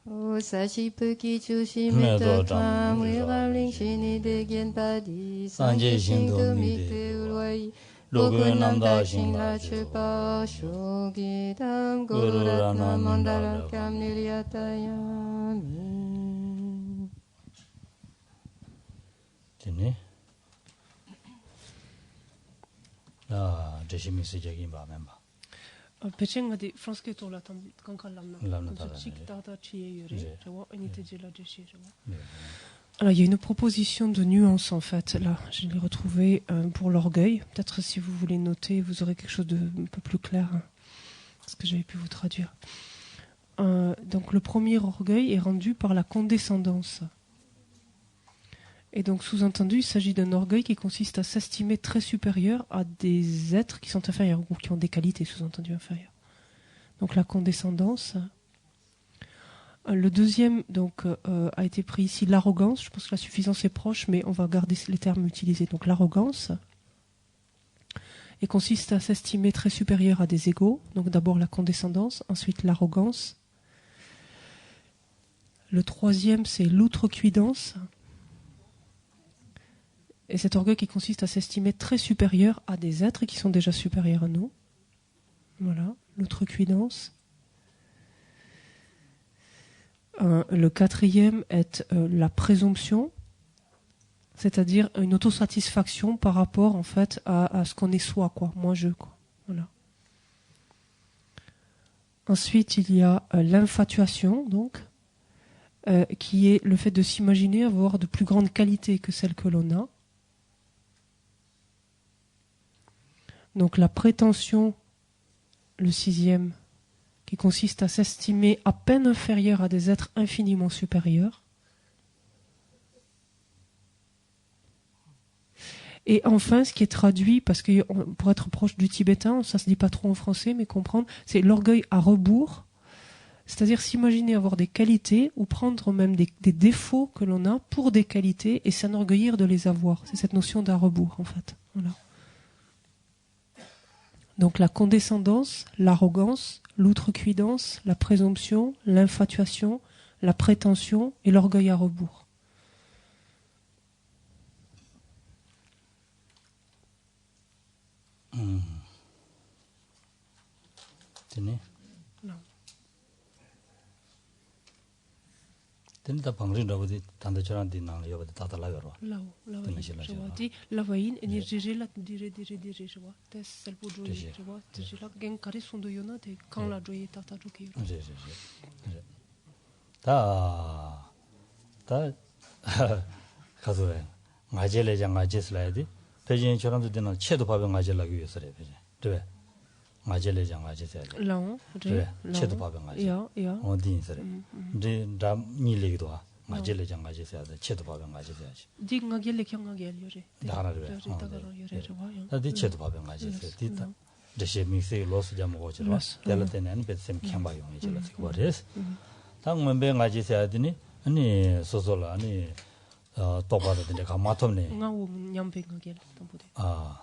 O sashi chushime tokam wigaling shini de genpadi sanje shinto mite urwai loku namda shinla chepa shogidam guru ratna mandala kam niryatayami. Tini la deshimi se jagin ba memba. Pechenga di franske to la tam kanka lamna. Chik tata chiye yure. Jawa unité de la déchet. Alors il y a une proposition de nuance en fait. Là, je l'ai retrouvée pour l'orgueil. Peut-être si vous voulez noter, vous aurez quelque chose de un peu plus clair. Ce que j'avais pu vous traduire. Donc le premier orgueil est rendu par la condescendance. Et donc, sous-entendu, il s'agit d'un orgueil qui consiste à s'estimer très supérieur à des êtres qui sont inférieurs ou qui ont des qualités, sous-entendu, inférieures. Donc, la condescendance. Le deuxième, donc, a été pris ici, l'arrogance. Je pense que la suffisance est proche, mais on va garder les termes utilisés. Donc, l'arrogance. Et consiste à s'estimer très supérieur à des égaux. Donc, d'abord la condescendance, ensuite l'arrogance. Le troisième, c'est l'outrecuidance. Et cet orgueil qui consiste à s'estimer très supérieur à des êtres qui sont déjà supérieurs à nous. Voilà, l'outrecuidance. Le quatrième est la présomption, c'est-à-dire une autosatisfaction par rapport en fait à ce qu'on est soi, quoi. Moi, je, quoi. Voilà. Ensuite, il y a l'infatuation, donc, qui est le fait de s'imaginer avoir de plus grandes qualités que celles que l'on a. Donc la prétention, le sixième, qui consiste à s'estimer à peine inférieur à des êtres infiniment supérieurs. Et enfin, ce qui est traduit, parce que pour être proche du tibétain, ça se dit pas trop en français, mais comprendre, c'est l'orgueil à rebours, c'est-à-dire s'imaginer avoir des qualités ou prendre même des défauts que l'on a pour des qualités et s'enorgueillir de les avoir. C'est cette notion d'à rebours, en fait. Voilà. Donc la condescendance, l'arrogance, l'outrecuidance, la présomption, l'infatuation, la prétention et l'orgueil à rebours. Tini? Non. Tini ta pangrin rabudi tanda charan di nang yobadi tata la yorwa. Là je vois dit la vaine et dirige la dire je vois tes celle pour jouer je vois je la gain carré son de yona te quand la jouer tata joki. Ta 가서에 ngajelejang ngajeslaidi pejin choramdu dina chedo pabe ngajelagu yosare pejin dwe ngajelejang ngajesade Là dwe chedo pabe ngaje ya on din sare de da nilegdo ngajelejang ngajesade chedo pabe ngajesade di ngagel le kyang ngagel yore dara dwe da di chedo pabe ngajesade di ta de mixi los jamogo chira telatenen petsem kyamba yong chira sikores tang membe ngajesade 아니 소소라 아니 똑바로든지 가마톰네 ngawo nyambengagel tambode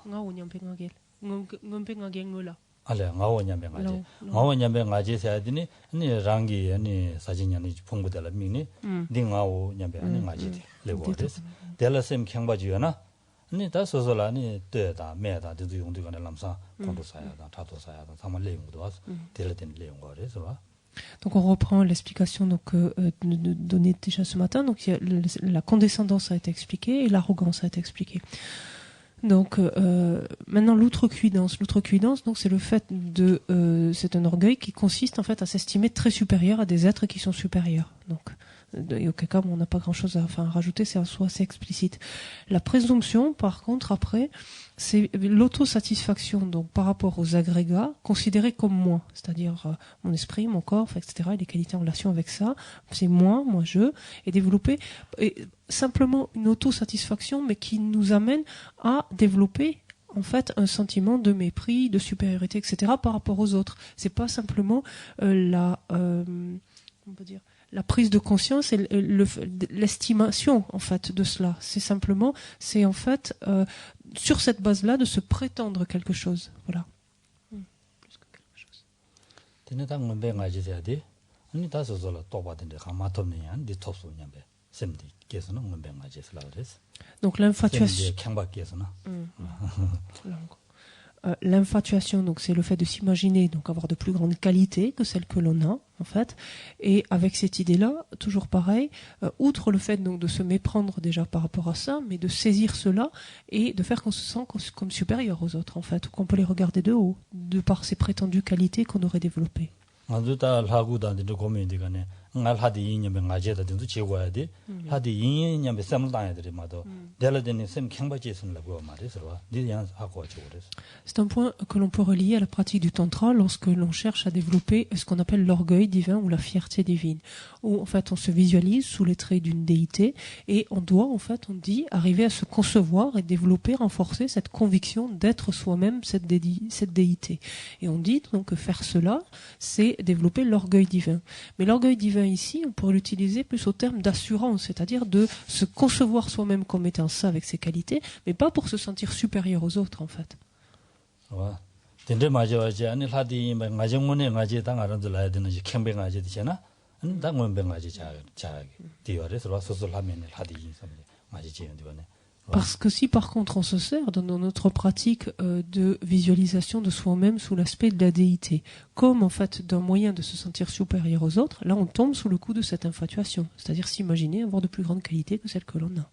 ngawo nyambengagel ngombenga게 ngola 알레 ngawo nyambeng아지 세야드니 아니 랑기 아니 사진냐니 풍부될 미니 딩 ngawo nyambeng 아니 nga지 레고데스 델라셈 캬바지요나 아니 다 소소라니 되다 매다 되도 용도가 남사 공도 사야다 타도 사야다 사만 레용도 와서 델라된 레용거래서 봐 Donc on reprend l'explication donnée déjà ce matin. Donc la condescendance a été expliquée et l'arrogance a été expliquée. Donc maintenant l'outrecuidance. L'outrecuidance, donc c'est le fait de, c'est un orgueil qui consiste en fait à s'estimer très supérieur à des êtres qui sont supérieurs. Donc auquel cas on n'a pas grand-chose à rajouter, c'est en soi assez explicite. La présomption, par contre, après, c'est l'autosatisfaction, donc par rapport aux agrégats, considérés comme moi, c'est-à-dire mon esprit, mon corps, etc., et les qualités en relation avec ça, c'est moi, je, et développer simplement une autosatisfaction, mais qui nous amène à développer en fait un sentiment de mépris, de supériorité, etc., par rapport aux autres. C'est pas simplement on peut dire, la prise de conscience et l'estimation en fait de cela. C'est en fait sur cette base-là de se prétendre quelque chose. Voilà. Plus que quelque chose. 아니 다소서라 또바든데 가마톱네야 디 톱소냐베 셈디 계속은 문뱅마제스라 그랬어. Donc l'infatuation. L'infatuation, donc c'est le fait de s'imaginer, donc avoir de plus grandes qualités que celles que l'on a, en fait. Et avec cette idée-là, toujours pareil, outre le fait donc de se méprendre déjà par rapport à ça, mais de saisir cela et de faire qu'on se sent comme supérieur aux autres, en fait, ou qu'on peut les regarder de haut, de par ces prétendues qualités qu'on aurait développées. ngal hadi yin nyambe ngaje da dindu chegwa de hadi yin nyambe samul da yadre mado dela de sem khangba jesun la go mare serwa di yan akwa chores. C'est un point que l'on peut relier à la pratique du tantra lorsque l'on cherche à développer ce qu'on appelle l'orgueil divin ou la fierté divine, où en fait on se visualise sous les traits d'une déité et on doit en fait, on dit, arriver à se concevoir et développer, renforcer cette conviction d'être soi-même cette déité. Et on dit donc que faire cela, c'est développer l'orgueil divin. Mais l'orgueil divin ici, on pourrait l'utiliser plus au terme d'assurance, c'est-à-dire de se concevoir soi-même comme étant ça avec ses qualités, mais pas pour se sentir supérieur aux autres en fait. Parce que si par contre on se sert dans notre pratique de visualisation de soi-même sous l'aspect de la déité, comme en fait d'un moyen de se sentir supérieur aux autres, là on tombe sous le coup de cette infatuation, c'est-à-dire s'imaginer avoir de plus grandes qualités que celles que l'on a.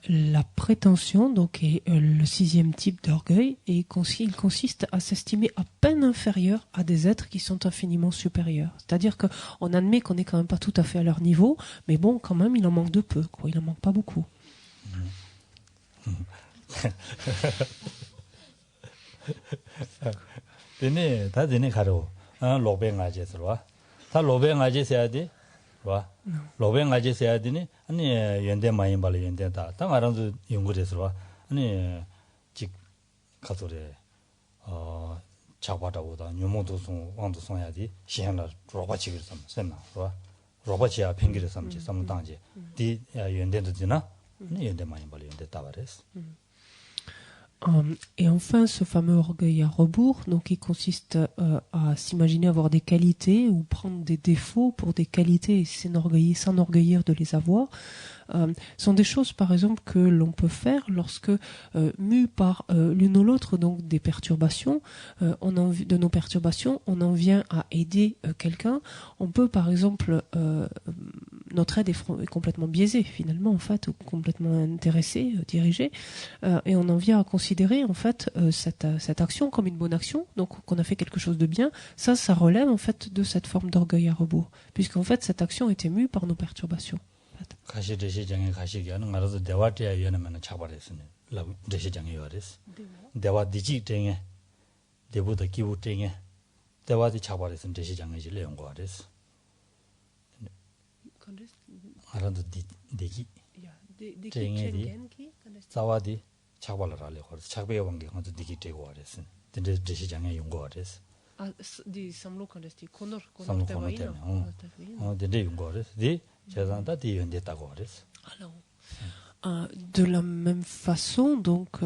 La prétention donc est le sixième type d'orgueil et il consiste à s'estimer à peine inférieur à des êtres qui sont infiniment supérieurs. C'est-à-dire qu'on admet qu'on n'est quand même pas tout à fait à leur niveau, mais bon, quand même, il en manque de peu, quoi. Il en manque pas beaucoup. 로뱅 아제 세야디니 아니 연대 많이 발이 연대다 당아랑도 연구돼서 아니 직 가서래 작바다보다 녀모도송 왕도송야디 시행라 로바치기를 삼나 봐 로바치야 팽기를 삼지 삼당지 디 연대도 되나 아니 연대 많이 발이 연대다 말했어. Et enfin, ce fameux orgueil à rebours, donc qui consiste à s'imaginer avoir des qualités ou prendre des défauts pour des qualités et s'enorgueillir de les avoir, sont des choses, par exemple, que l'on peut faire lorsque, mu par l'une ou l'autre donc des perturbations, de nos perturbations, on en vient à aider quelqu'un. On peut, par exemple, notre aide est complètement biaisée finalement, en fait, ou complètement intéressée, dirigée, et on en vient à considérer en fait cette action comme une bonne action, donc qu'on a fait quelque chose de bien. Ça relève en fait de cette forme d'orgueil à rebours, puisqu'en fait cette action est émue par nos perturbations. De la même façon, donc,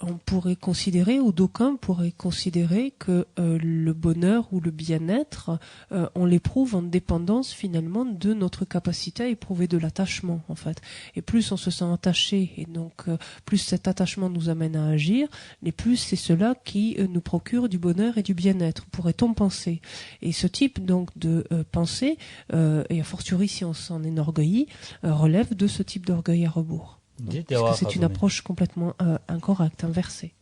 on pourrait considérer, ou d'aucuns pourraient considérer que le bonheur ou le bien-être, on l'éprouve en dépendance finalement de notre capacité à éprouver de l'attachement en fait. Et plus on se sent attaché, et donc plus cet attachement nous amène à agir, et plus c'est cela qui nous procure du bonheur et du bien-être, pourrait-on penser. Et ce type donc de pensée, et a fortiori si on s'en enorgueillit, relève de ce type d'orgueil à rebours. Parce que c'est une approche complètement incorrecte, inversée.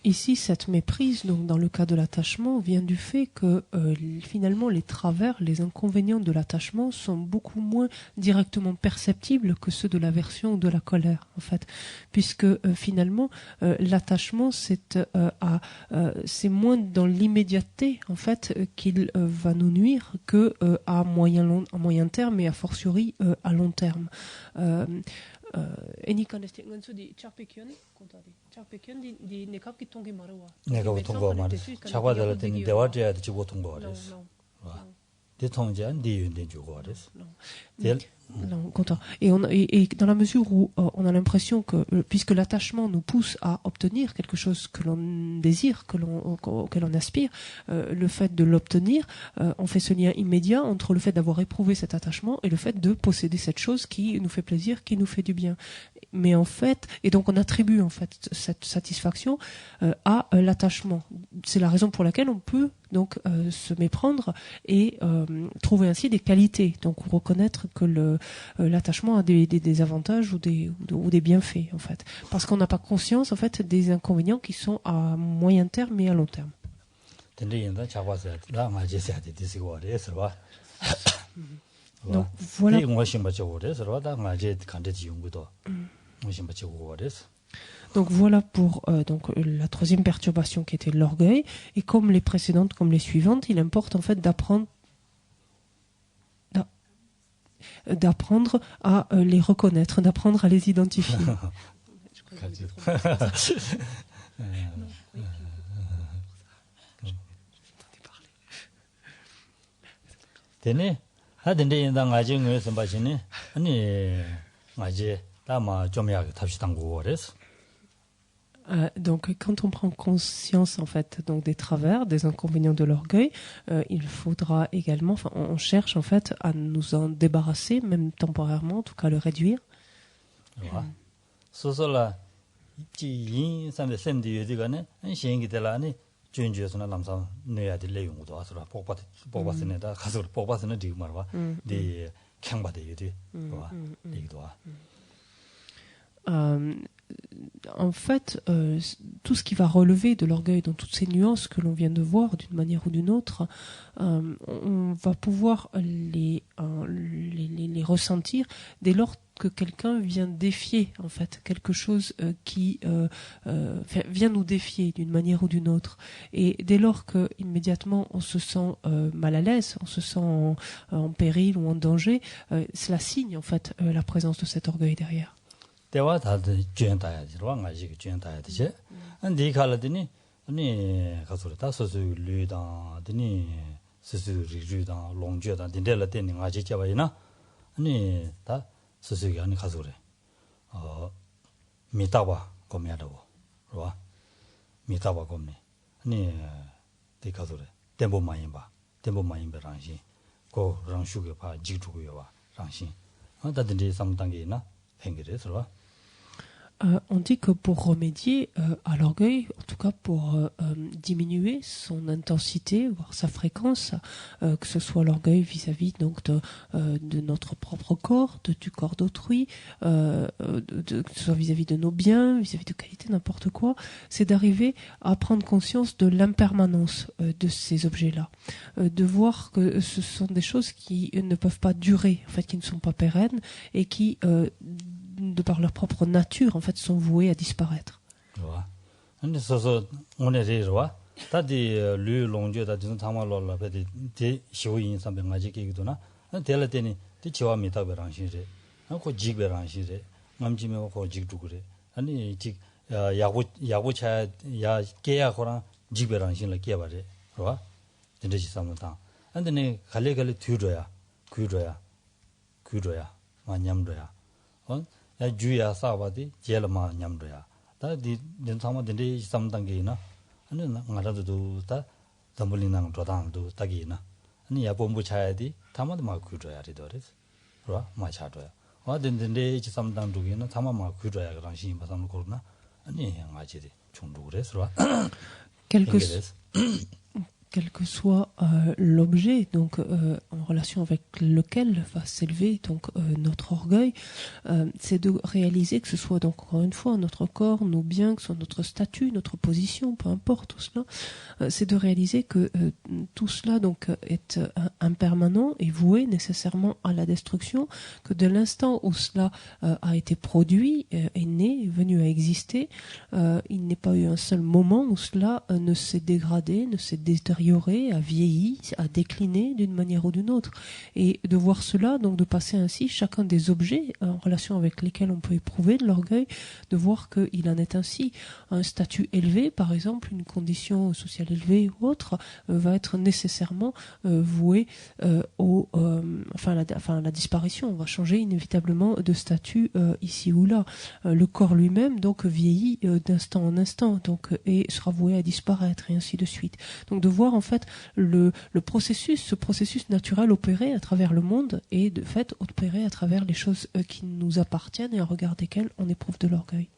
Ici, cette méprise, donc dans le cas de l'attachement, vient du fait que finalement les travers, les inconvénients de l'attachement sont beaucoup moins directement perceptibles que ceux de l'aversion ou de la colère, en fait, puisque finalement l'attachement c'est moins dans l'immédiateté en fait qu'il va nous nuire que à moyen terme et a fortiori à long terme. Eni kan este nganso di charpekion kontadi charpekion di nekap ki tongi marwa nekap tongo mar chagwa dala teni dewa je de chibo tongo res wa de tongjan di yun de jugo res non, content. Et dans la mesure où on a l'impression que, puisque l'attachement nous pousse à obtenir quelque chose que l'on désire, auquel on aspire, le fait de l'obtenir, on fait ce lien immédiat entre le fait d'avoir éprouvé cet attachement et le fait de posséder cette chose qui nous fait plaisir, qui nous fait du bien. Mais en fait, et donc on attribue en fait cette satisfaction à l'attachement. C'est la raison pour laquelle on peut donc se méprendre et trouver ainsi des qualités. Donc reconnaître que l'attachement a des avantages ou des bienfaits en fait, parce qu'on n'a pas conscience en fait des inconvénients qui sont à moyen terme et à long terme. Donc voilà. Donc voilà pour la troisième perturbation qui était l'orgueil. Et comme les précédentes, comme les suivantes, il importe en fait d'apprendre à les reconnaître, d'apprendre à les identifier. Donc quand on prend conscience en fait donc des travers, des inconvénients de l'orgueil, il faudra également, on cherche en fait à nous en débarrasser, même temporairement, en tout cas le réduire. En fait, tout ce qui va relever de l'orgueil dans toutes ces nuances que l'on vient de voir d'une manière ou d'une autre, on va pouvoir les ressentir dès lors que quelqu'un vient défier en fait quelque chose qui vient nous défier d'une manière ou d'une autre, et dès lors que immédiatement on se sent mal à l'aise, on se sent en péril ou en danger, cela signe en fait la présence de cet orgueil derrière. 대화 다들 주연다야지로 가지고 주연다야지. 근데 이칼라더니 아니 가서를 다 소수류다더니 소수류다 롱주다 딘델라 때는 아직 잡아이나 아니 다 소수기 아니 가서래. 미타바 고미하다고. 그러와. 미타바 고미. 아니 대가서래. 템보 많이 봐. 템보 많이 배랑시. 고 랑슈게 봐 지주고요 봐. 랑시. 다든지 삼단계나 팽기래서 on dit que pour remédier à l'orgueil, en tout cas pour diminuer son intensité, voire sa fréquence, que ce soit l'orgueil vis-à-vis donc de notre propre corps, du corps d'autrui, que ce soit vis-à-vis de nos biens, vis-à-vis de qualité, n'importe quoi, c'est d'arriver à prendre conscience de l'impermanence de ces objets-là, de voir que ce sont des choses qui ne peuvent pas durer, en fait, qui ne sont pas pérennes et qui de par leur propre nature, en fait, sont voués à disparaître. 야 주야 사바디 제일마 냠도야 다디 된상마 된데 삼단계나 아니 나라도 다 담불리낭 도당도 딱이나 아니 야 본부 차야디 타마도 막 구줘야 되더레스 그러 마차도야 와 된데 삼단도기나 타마 막 구줘야 그런 신이 받는 거구나 아니 양아지디 총도 그래서 quel que soit l'objet, donc en relation avec lequel va s'élever donc notre orgueil, c'est de réaliser que ce soit donc encore une fois notre corps, nos biens, que ce soit notre statut, notre position, peu importe tout cela, c'est de réaliser que tout cela donc est impermanent et voué nécessairement à la destruction, que de l'instant où cela a été produit, est né, est venu à exister, il n'est pas eu un seul moment où cela ne s'est dégradé, ne s'est détérioré, a vieilli, a décliné d'une manière ou d'une autre. Et de voir cela, donc de passer ainsi chacun des objets en relation avec lesquels on peut éprouver de l'orgueil, de voir qu'il en est ainsi. Un statut élevé, par exemple, une condition sociale élevée ou autre, va être nécessairement voué à la disparition. On va changer inévitablement de statut ici ou là. Le corps lui-même donc vieillit d'instant en instant, donc et sera voué à disparaître et ainsi de suite. Donc de voir en fait ce processus naturel opérer à travers le monde et de fait opérer à travers les choses qui nous appartiennent et en regard desquelles on éprouve de l'orgueil.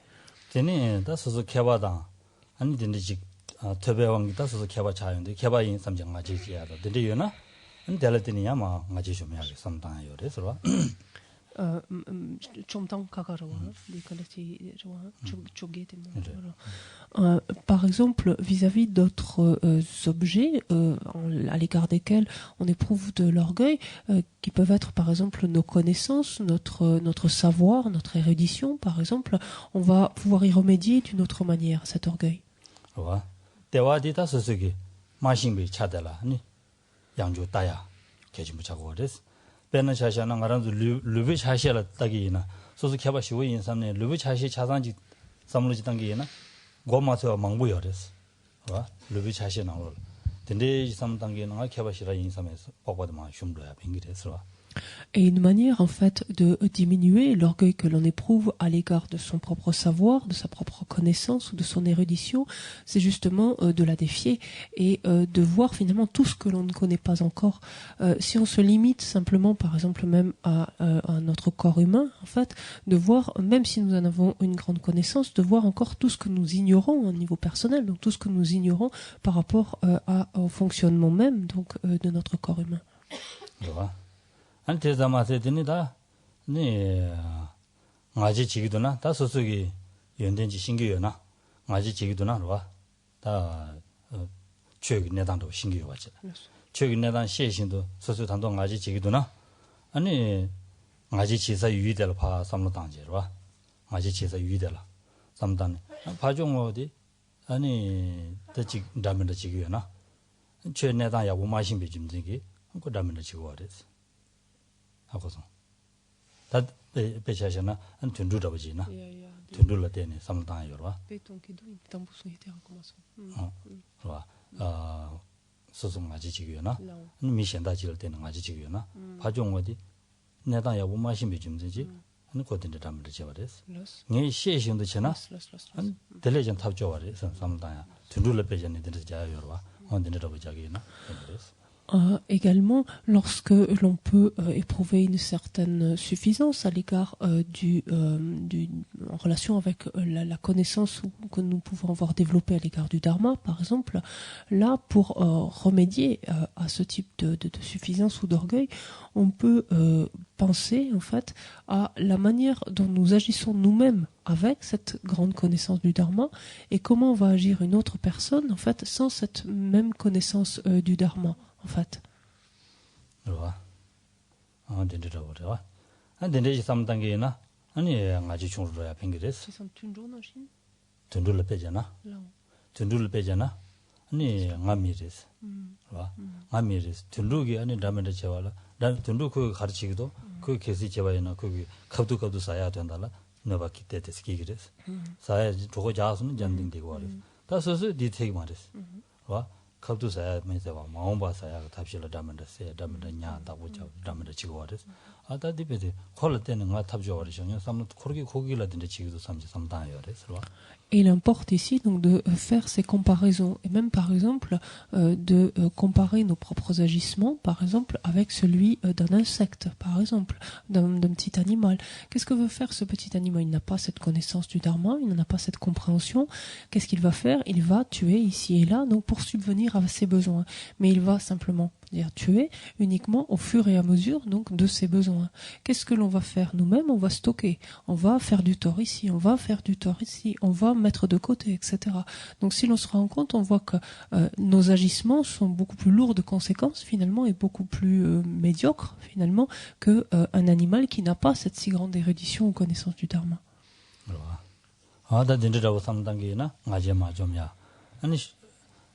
Par exemple, vis-à-vis d'autres objets à l'égard desquels on éprouve de l'orgueil, qui peuvent être par exemple nos connaissances, notre savoir, notre érudition, par exemple, on va pouvoir y remédier d'une autre manière, cet orgueil. 배는 차샤는 가라도 루비 차샤라 딱이나 소소 켜바시고 인삼네 루비 차시 차산지 삼루지 단계나 고마서 망부여랬어 봐 루비 차시 나올 근데 삼 단계는 켜바시라 인삼에서 뽑아도만 shum도야 빙기랬어 Et une manière en fait de diminuer l'orgueil que l'on éprouve à l'égard de son propre savoir, de sa propre connaissance ou de son érudition, c'est justement de la défier et de voir finalement tout ce que l'on ne connaît pas encore. Si on se limite simplement par exemple même à notre corps humain, en fait, de voir, même si nous en avons une grande connaissance, de voir encore tout ce que nous ignorons au niveau personnel, donc tout ce que nous ignorons par rapport au fonctionnement même donc de notre corps humain. 안테자마세드니다 네 아지 지기도나 다 소속이 연된지 신기요나 아지 지기도나 다 최근 내단도 신기요 왔지 최근 내단 시신도 소소 단도 아지 지기도나 아니 아지 지사 유의될 파 삼로 당제로와 아지 지사 유의될 삼단 파종 어디 아니 대지 담면도 지기요나 최근 내단 야고 마신 비짐지기 그 담면도 지고 와랬어 하고서 다 배차셔나 한 둔두라버지나 둔두라 때네 삼당 요라 배통기도 담부소이 되고서 소송 아지 지기요나 미션다 지을 때는 아지 지기요나 파종 어디 내다 야부 마신 비좀지 한 거든데 담을 제버렸어 네 시신도 지나 한 델레전 탑죠 와래서 삼당야 둔두라 배전에 되는 자요라 언데는 러버자기나 그랬어. Également, lorsque l'on peut éprouver une certaine suffisance à l'égard en relation avec la connaissance que nous pouvons avoir développée à l'égard du Dharma, par exemple, là, pour remédier à ce type de suffisance ou d'orgueil, on peut penser en fait à la manière dont nous agissons nous-mêmes avec cette grande connaissance du Dharma et comment va agir une autre personne en fait sans cette même connaissance du Dharma. En fait. 갑두사야 메세와 마음바사야 탑실을 담는다세 담는냐 다고자 담는다 지고 와레스 아다디베데 콜 때는 가 탑죠 와르셔냐 삼는 코르기 고기라든지 지기도 삼지 삼다요레스로 Et il importe ici donc de faire ces comparaisons et même par exemple de comparer nos propres agissements par exemple avec celui d'un insecte par exemple, d'un petit animal. Qu'est-ce que veut faire ce petit animal? Il n'a pas cette connaissance du dharma, il n'en a pas cette compréhension. Qu'est-ce qu'il va faire? Il va tuer ici et là donc pour subvenir à ses besoins. Mais il va simplement dire tuer uniquement au fur et à mesure donc de ses besoins. Qu'est-ce que l'on va faire nous-mêmes? On va stocker, on va faire du tort ici, on va faire du tort ici, on va mettre de côté, etc. Donc si l'on se rend compte, on voit que nos agissements sont beaucoup plus lourds de conséquences finalement et beaucoup plus médiocres finalement que un animal qui n'a pas cette si grande érudition ou connaissance du dharma.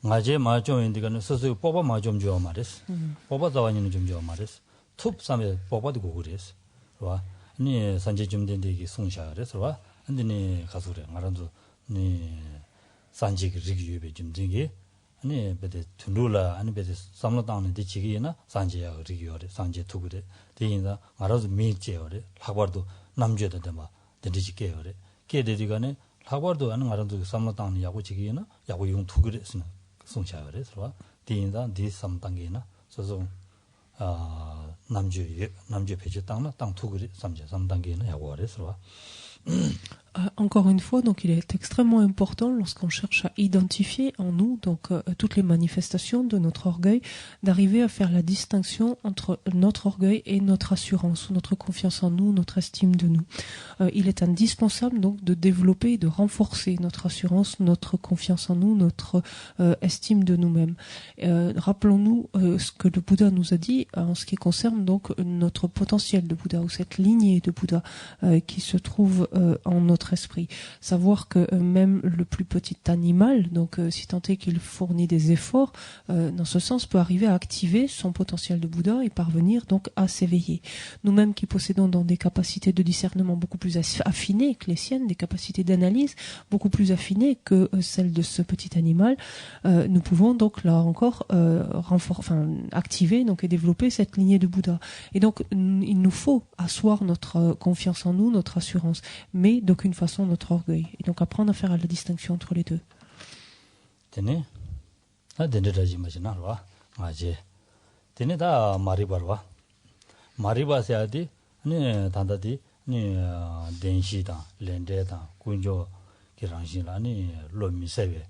ngaje ma 좀 인디가는 서서 뽑아 마 좀 줘 말했어. 뽑아 자와니는 좀 줘 말했어. 톱 삼에 뽑아도 그랬어. 와. 니 산지 좀 된데기 송샤 그래서 와. 근데 가서 그래. 말한도 니 산지 리뷰에 좀 된게 아니 베데 둔루라 아니 베데 삼로당는 디치기나 산지야 리뷰에 산지 투그래. 대인다 말아도 미제어래. 학벌도 남주에다 마 된지게 그래. 걔들이가네 학벌도 아는 말한도 삼로당는 야고 지기나 야고 용 투그래스는 송샤그래서 디인다 디삼당게나 소소 남주 배제 땅나 땅 투그리 삼제 삼당게나 야고 그래서 Encore une fois, donc il est extrêmement important lorsqu'on cherche à identifier en nous donc toutes les manifestations de notre orgueil, d'arriver à faire la distinction entre notre orgueil et notre assurance, notre confiance en nous, notre estime de nous. Il est indispensable donc de développer et de renforcer notre assurance, notre confiance en nous, notre estime de nous-mêmes. Rappelons-nous ce que le Bouddha nous a dit en ce qui concerne donc notre potentiel de Bouddha ou cette lignée de Bouddha qui se trouve en notre esprit. Savoir que même le plus petit animal, donc si tant est qu'il fournit des efforts, dans ce sens peut arriver à activer son potentiel de Bouddha et parvenir donc à s'éveiller. Nous-mêmes qui possédons donc des capacités de discernement beaucoup plus affinées que les siennes, des capacités d'analyse beaucoup plus affinées que celles de ce petit animal, nous pouvons donc là encore activer donc et développer cette lignée de Bouddha. Et donc il nous faut asseoir notre confiance en nous, notre assurance, mais d'aucune façon notre orgueil. Et donc apprendre à faire la distinction entre les deux. Tene, denderaji majina rwa, ngaje. Tene da maribarwa. Mariba seadi, ne tandadi, ne denshi da, lende da, kunjo kirangshi la, ne lo misewe,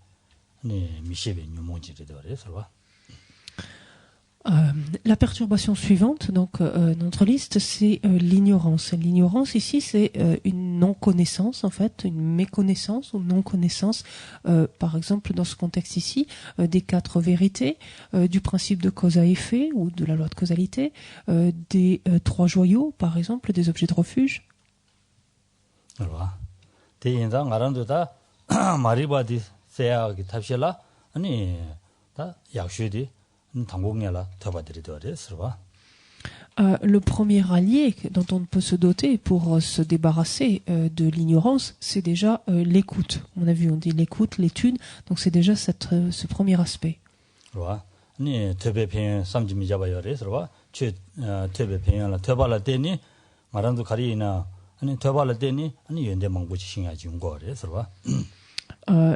ne mishebe nyumonji de dore, sarwa. La perturbation suivante, donc notre liste, c'est l'ignorance. L'ignorance ici, c'est une non-connaissance en fait, une méconnaissance ou non-connaissance, par exemple dans ce contexte ici, des 4 vérités, du principe de cause à effet ou de la loi de causalité, des 3 joyaux, par exemple, des objets de refuge. Alors, 대인상 알아도다 마리바디 세야기 탑실라 아니 다 약슈디 Le premier allié dont on peut se doter pour se débarrasser de l'ignorance, c'est déjà l'écoute. On a vu, on dit l'écoute, l'étude, donc c'est déjà ce premier aspect.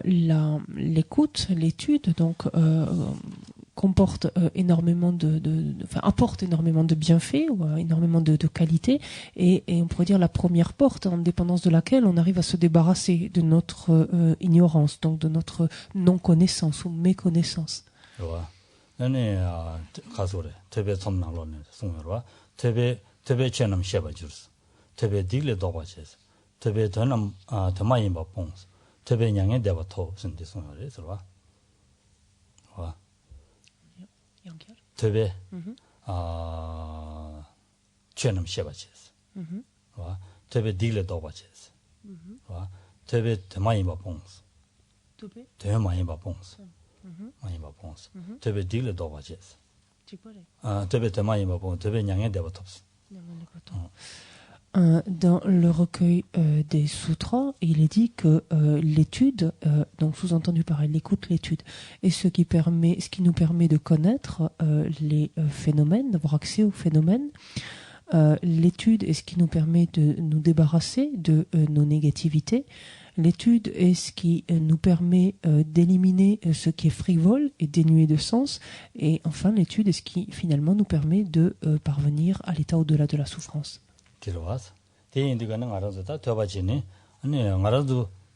L'écoute, l'étude, donc comporte énormément apporte énormément de bienfaits ou énormément de qualités et on pourrait dire la première porte en dépendance de laquelle on arrive à se débarrasser de notre ignorance, donc de notre non-connaissance ou méconnaissance. tebe chenam shebaches wa tebe digle dobaches wa tebe temaima pons temaima pons maima pons tebe digle dobaches tebe temaima pons tebe nyange debatops. Dans le recueil des sutras, il est dit que l'étude, donc sous-entendu par l'écoute, l'étude, est ce qui nous permet de connaître les phénomènes, d'avoir accès aux phénomènes. L'étude est ce qui nous permet de nous débarrasser de nos négativités. l'étude est ce qui nous permet d'éliminer ce qui est frivole et dénué de sens. Et enfin, l'étude est ce qui finalement nous permet de parvenir à l'état au-delà de la souffrance.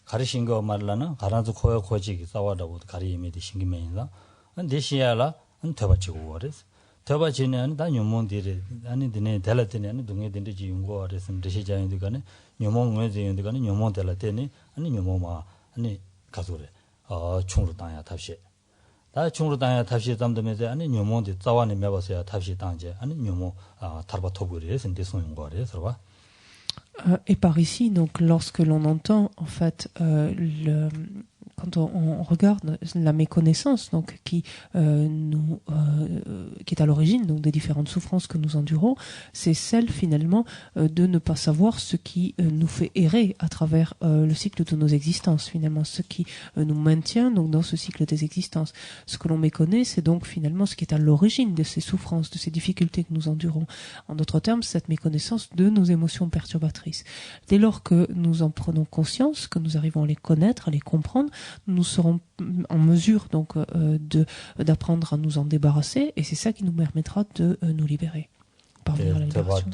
가르신거 말라나 가라도 코야 코지기 싸워다고 가리임에디 신기면이다. 안데시야라 안 더바치고 거레스. 더바치는 다 녀몬디레 아니 드네 달라테네 동에 덴데 지용고 아레스 데시자인데 간에 녀몬에 지용데 간에 녀몬 달라테네 아니 녀몬마 아니 가소레 총으로 당야 탑시. 다 총으로 당야 탑시 담담에서 아니 녀몬디 싸워네 매버서야 탑시 당제 아니 녀몬 타르바 토부레스 데송용 거레스 봐. Et par ici, donc, lorsque l'on entend, en fait, quand on regarde la méconnaissance, donc, qui est à l'origine, donc, des différentes souffrances que nous endurons, c'est celle, finalement, de ne pas savoir ce qui nous fait errer à travers le cycle de nos existences, finalement, ce qui nous maintient, donc, dans ce cycle des existences. Ce que l'on méconnaît, c'est donc, finalement, ce qui est à l'origine de ces souffrances, de ces difficultés que nous endurons. En d'autres termes, cette méconnaissance de nos émotions perturbatrices. Dès lors que nous en prenons conscience, que nous arrivons à les connaître, à les comprendre, nous serons en mesure donc d'apprendre à nous en débarrasser, et c'est ça qui nous permettra de nous libérer. Parvenir à la libération.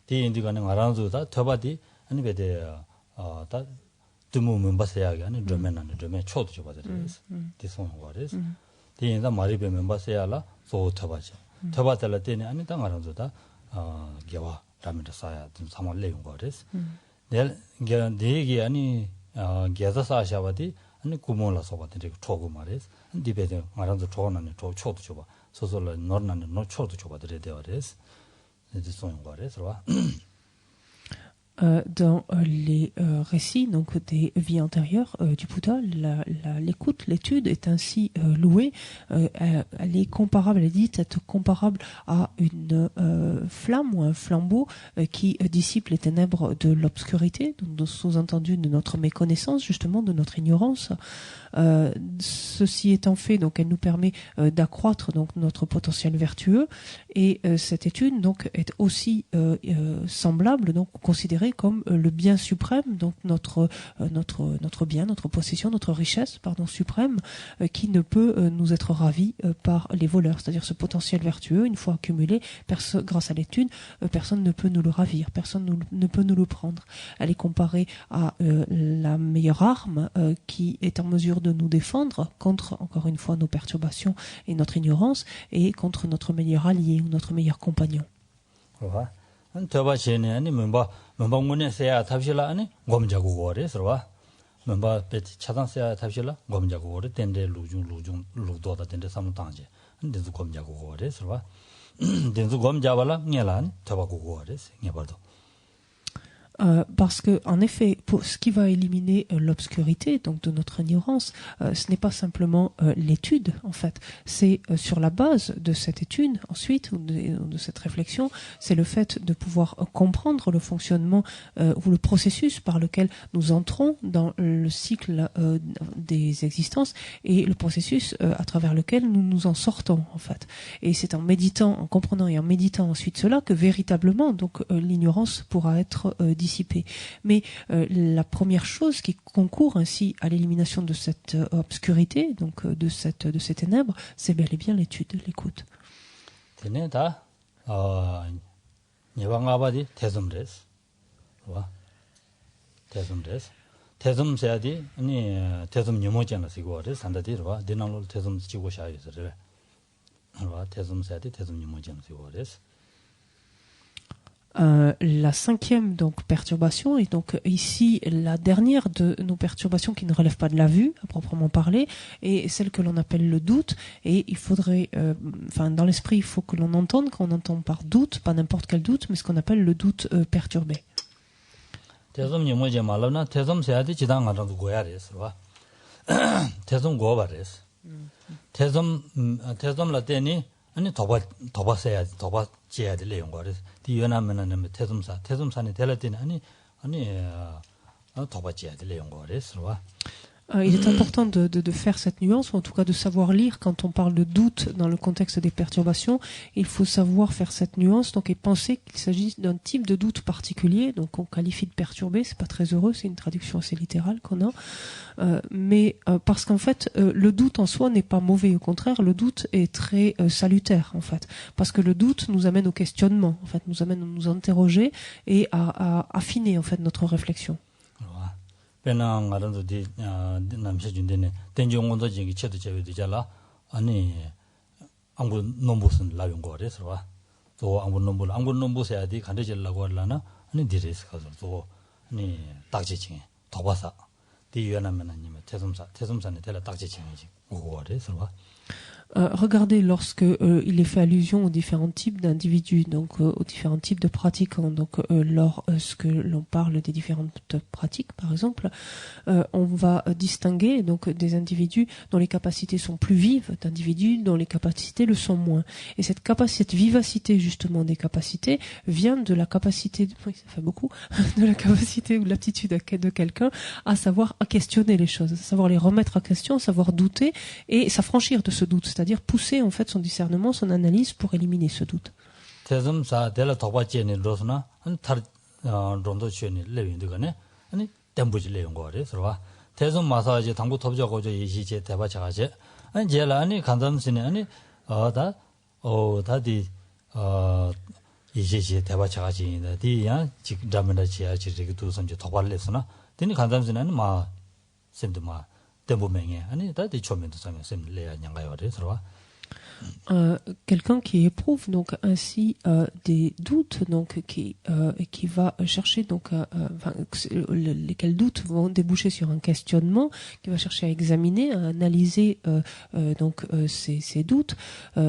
디 인디가는 알아서다 더바디 아니 베데 다 드무면 바세야가 아니 드면은 드면 초도 줘 봐드려서 디송 거래서 디 인다 말이 베면 바세야라 소 더바지 더바달라 때는 아니 땅 알아서다 개와 라면도 사야 좀 상황 내용 거래서 내 얘기 아니 개자 사샤바디 아니 구몬라서 바데 초고 말해서 디베데 알아서 초나네 초도 줘 봐 소소라 너나네 너 초도 줘 봐드려 되어래서 Dans les récits donc des vies antérieures du Bouddha, l'écoute, l'étude est ainsi louée. Elle est comparable, elle est dite être comparable à une flamme ou un flambeau qui dissipe les ténèbres de l'obscurité, donc sous-entendu de notre méconnaissance, justement de notre ignorance. Ceci étant fait, donc elle nous permet d'accroître donc notre potentiel vertueux, et cette étude donc est aussi semblable, donc considérée comme le bien suprême, donc notre bien, notre possession, notre richesse, suprême, qui ne peut nous être ravi par les voleurs. C'est-à-dire ce potentiel vertueux, une fois accumulé, grâce à l'étude, personne ne peut nous le ravir, personne ne peut nous le prendre. Elle est comparée à la meilleure arme qui est en mesure de nous défendre contre, encore une fois, nos perturbations et notre ignorance, et contre notre meilleur allié ou notre meilleur compagnon. Parce que, en effet, pour ce qui va éliminer l'obscurité, donc de notre ignorance, ce n'est pas simplement l'étude, en fait. C'est sur la base de cette étude, ensuite, ou de cette réflexion, c'est le fait de pouvoir comprendre le fonctionnement ou le processus par lequel nous entrons dans le cycle des existences, et le processus à travers lequel nous nous en sortons, en fait. Et c'est en méditant, en comprenant et en méditant ensuite cela que véritablement, donc, l'ignorance pourra être dissipée. Mais la première chose qui concourt ainsi à l'élimination de cette obscurité, donc de ces ténèbres, c'est bel et bien l'étude, l'écoute. La cinquième donc perturbation est donc ici la dernière de nos perturbations qui ne relèvent pas de la vue à proprement parler, et celle que l'on appelle le doute. Et il faudrait, dans l'esprit, il faut que l'on entende, qu'on entend par doute, pas n'importe quel doute, mais ce qu'on appelle le doute perturbé. 아니 도바 지야 될 내용 거를 뒤에나면은 태좀산이 될 때는 아니 도바 지야 될 내용 거를 서와 Il est important de faire cette nuance, ou en tout cas de savoir lire quand on parle de doute dans le contexte des perturbations. Il faut savoir faire cette nuance, donc et penser qu'il s'agit d'un type de doute particulier, donc on qualifie de perturbé, c'est pas très heureux, c'est une traduction assez littérale qu'on a, mais parce qu'en fait le doute en soi n'est pas mauvais, au contraire le doute est très salutaire en fait, parce que le doute nous amène au questionnement, en fait, nous amène à nous interroger et à affiner en fait notre réflexion. 배낭 알아도 디 남셔준데네 된종원도 지기 쳐도 제외되잖아 아니 아무 nom부선 라용 거래서 와. 또 아무 nom부서야 돼 간대질라고 하려나 아니 디레스 가서 또 아니 딱지칭에 더 봐서 디유나면 아니면 태솜산에 대라 딱지칭이지. 그거래서 와. Regardez lorsque il est fait allusion aux différents types d'individus, donc aux différents types de pratiquants. Donc lorsque l'on parle des différentes pratiques, par exemple, on va distinguer donc des individus dont les capacités sont plus vives, d'individus dont les capacités le sont moins. Et cette vivacité justement des capacités vient de la capacité, oui, ça fait beaucoup, de la capacité ou de l'aptitude de quelqu'un à savoir à questionner les choses, à savoir les remettre en question, savoir douter et s'affranchir de ce doute. C'est-à-dire pousser en fait son discernement, son analyse pour éliminer ce doute. Quelqu'un qui éprouve donc ainsi des doutes, donc qui va chercher donc lesquels doutes vont déboucher sur un questionnement, qui va chercher à examiner, à analyser donc ces doutes,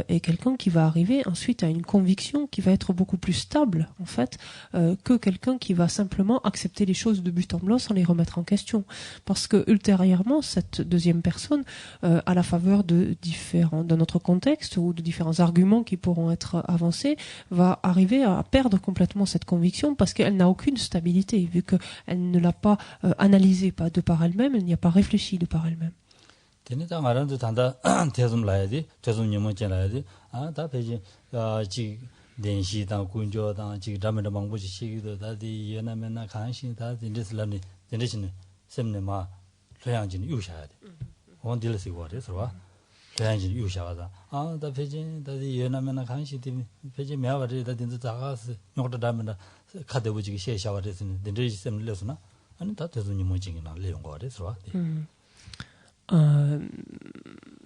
et quelqu'un qui va arriver ensuite à une conviction qui va être beaucoup plus stable en fait que quelqu'un qui va simplement accepter les choses de but en blanc sans les remettre en question, parce que ultérieurement cette deuxième personne, à la faveur de notre contexte ou de différents arguments qui pourront être avancés, va arriver à perdre complètement cette conviction parce qu'elle n'a aucune stabilité, vu qu'elle ne l'a pas analysée pas de par elle-même, elle n'y a pas réfléchi de par elle-même. 대한진 유샤가다 다 페진 다디 예나면나 간시디 페진 메아바리 다딘도 자가스 용도 담나 카데부지기 셰샤바데스는 덴데지 셈레스나 아니 다 대존이 뭐징이나 내용 거래서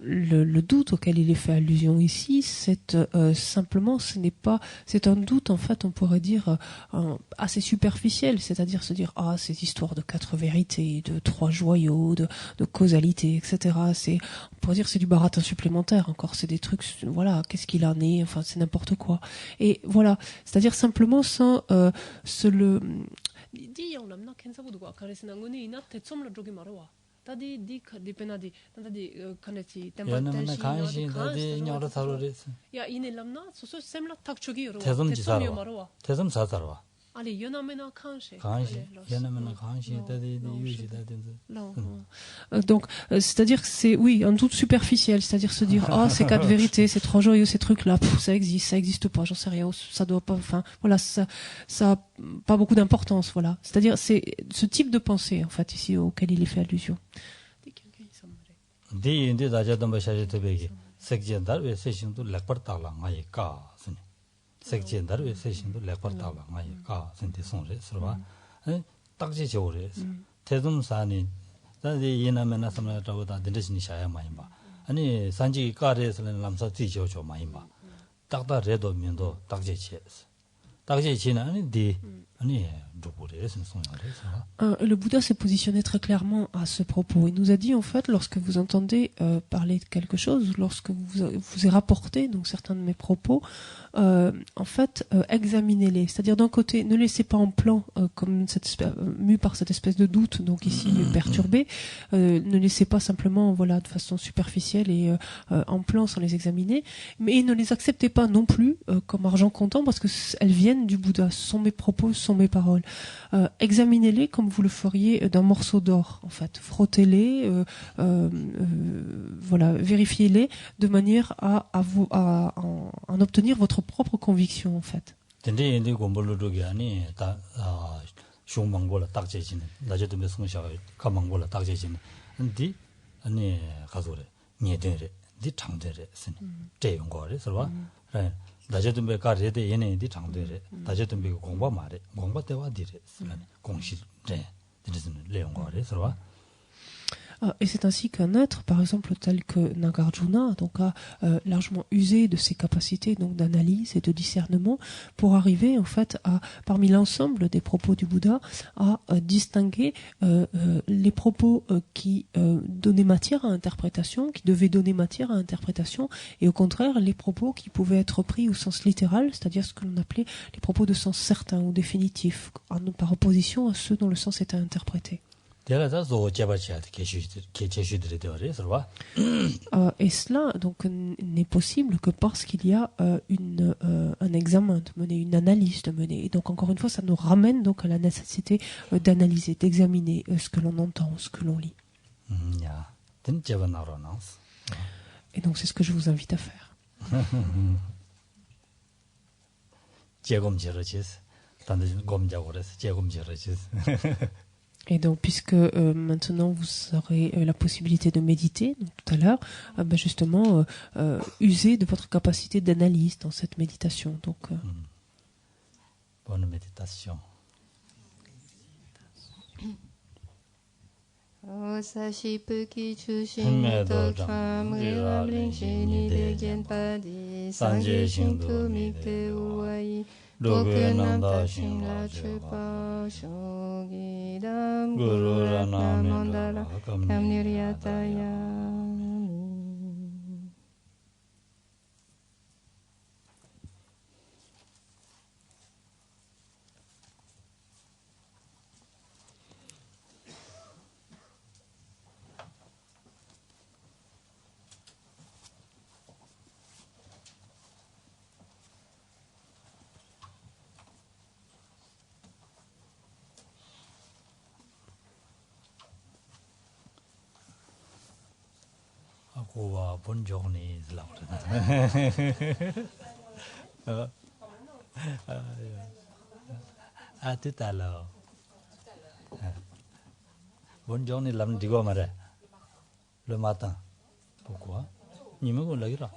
Le doute auquel il est fait allusion ici, c'est simplement, c'est un doute en fait, on pourrait dire assez superficiel, c'est-à-dire se dire ces histoires de 4 vérités, de 3 joyaux, de causalité, etc. On pourrait dire c'est du baratin supplémentaire encore, c'est des trucs, voilà, qu'est-ce qu'il en est, enfin c'est n'importe quoi. Et voilà, c'est-à-dire simplement sans 다디 디페나디 다디 카네티 템바텐시 야 이네람나 소소 셈라 탁초기로 대좀 자자와 아니 연하메나 칸시 연하메나 칸시 다디 유지다디 donc c'est-à-dire que c'est un doute superficiel, c'est-à-dire se dire ces 4 vérités, ces 3 joyaux, ces trucs là, ça existe pas, j'en sais rien, ça doit pas, enfin voilà, ça a pas beaucoup d'importance, voilà, c'est-à-dire c'est ce type de pensée en fait ici auquel il est fait allusion. 색진다르 세신도 레퍼타라 마이가 선대 손레 서와 딱지 저래 대dum산이 다디 예나면나 섬나다보다 딘데신이 샤야 마이마 아니 산지 까레스는 남사 뒤져줘 마이마 딱다 레도 면도 딱지치 딱지치는 아니 디 Le Bouddha s'est positionné très clairement à ce propos. Il nous a dit, en fait, lorsque vous entendez parler de quelque chose, lorsque vous est rapporté donc certains de mes propos, en fait, examinez-les. C'est-à-dire, d'un côté, ne laissez pas en plan, comme mu par cette espèce de doute, donc ici perturbé. Ne laissez pas simplement, voilà, de façon superficielle et en plan sans les examiner. Mais ne les acceptez pas non plus comme argent comptant, parce que elles viennent du Bouddha. Ce sont mes propos, ce sont mes paroles. Examinez-les comme vous le feriez d'un morceau d'or, en fait. Frottez-les, voilà, vérifiez-les de manière à en obtenir votre propre conviction, en fait. Et c'est ainsi qu'un être, par exemple, tel que Nagarjuna, donc a largement usé de ses capacités donc d'analyse et de discernement pour arriver, en fait, parmi l'ensemble des propos du Bouddha, à distinguer les propos qui donnaient matière à interprétation, qui devaient donner matière à interprétation, et au contraire, les propos qui pouvaient être pris au sens littéral, c'est-à-dire ce que l'on appelait les propos de sens certain ou définitif, par opposition à ceux dont le sens était interprété. Et cela donc n'est possible que parce qu'il y a un examen de mener, une analyse de mener. Et donc encore une fois, ça nous ramène donc à la nécessité d'analyser, d'examiner ce que l'on entend, ce que l'on lit. Et donc c'est ce que je vous invite à faire. Et donc, puisque maintenant vous aurez la possibilité de méditer, donc tout à l'heure, justement, user de votre capacité d'analyse dans cette méditation. Donc, bonne méditation. Lobe nanda shingla chepa shogidam Guru Rana Mandala Kamniryataya. Qua buongiorni à tout à l'heure. Buongiorni làm gì có mà đấy. Le matin. Pourquoi? Ni me ko lagi ra.